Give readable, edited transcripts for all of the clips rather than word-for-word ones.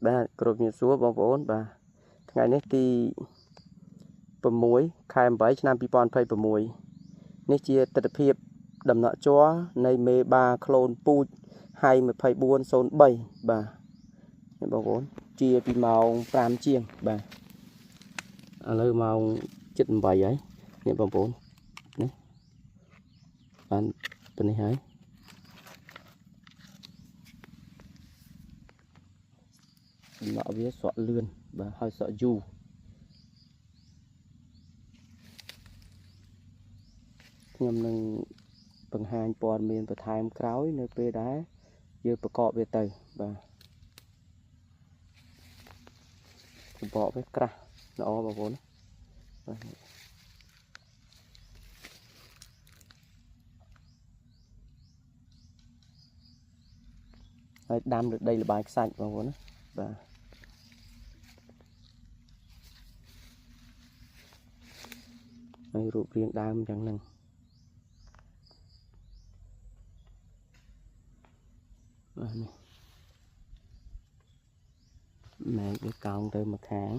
បាទគ្រប់ជំរាបសួរបងប្អូនបាទថ្ងៃនេះទី6 ខែ 8 ឆ្នាំ 2026 នេះជាទស្សនវិជ្ជាដំណក់ជ័រនៃមេបាក្លូនពូជហៃ2403បាទនេះបងប្អូនជាពីម៉ោង 5 ជាងបាទឥឡូវម៉ោង 7:08 ហើយនេះបងប្អូននេះបានទៅនេះហើយដំណក់វាស្រក់លឿនបាទហើយស្រក់យូរខ្ញុំនឹងបង្ហាញព័ត៌មានបន្ថែមក្រោយនៅពេលដែលយើងប្រកបវាទៅបាទប្រកបវាក្រាស់ល្អបងប្អូនបាទហើយដាំលើដីល្បាយខ្សាច់បងប្អូនណាបាទហើយរូបរាងដើមយ៉ាងហ្នឹងបាទនេះម៉ែវាកោងទៅមួយខាង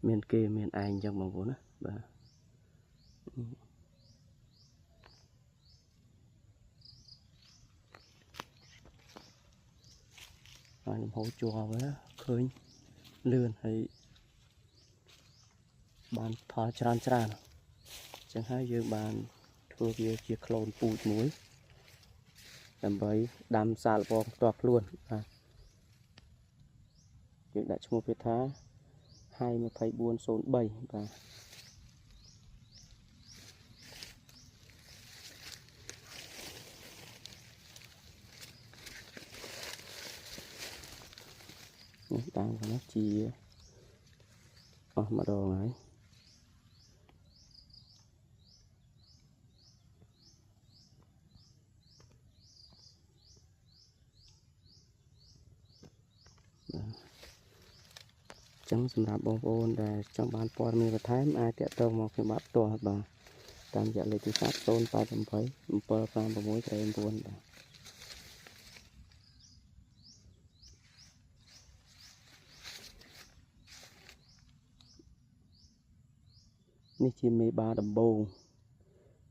មានគេមានឯងអញ្ចឹងបងប្អូនណាបាទហើយលំហូរជ័រវាឃើញលឿនហើយបានផលច្រើនអញ្ចឹងហើយយើងបានធ្វើវាជាក្លូនពូជមួយដើម្បីដាំសាកល្បងផ្ទាល់ខ្លួនបាទយើងដាក់ឈ្មោះវាថាហៃ2403បាទនេះដើមហ្នឹងជាអស់ម្ដងហើយចឹងសម្រាប់បងប្អូនដែលចង់បានព័ត៌មានបន្ថែមអាចទាក់ទងមកខ្ញុំបាទផ្ទាល់បាទតាមរយៈលេខទូរស័ព្ទ088 75639បាទនេះជាមេបាដំបូង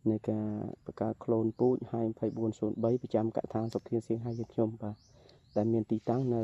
នៃការបង្កើតក្លូនពូជហៃ2403ប្រចាំកឋានសុខាសៀងហៃយើងខ្ញុំបាទដែលមានទីតាំងនៅ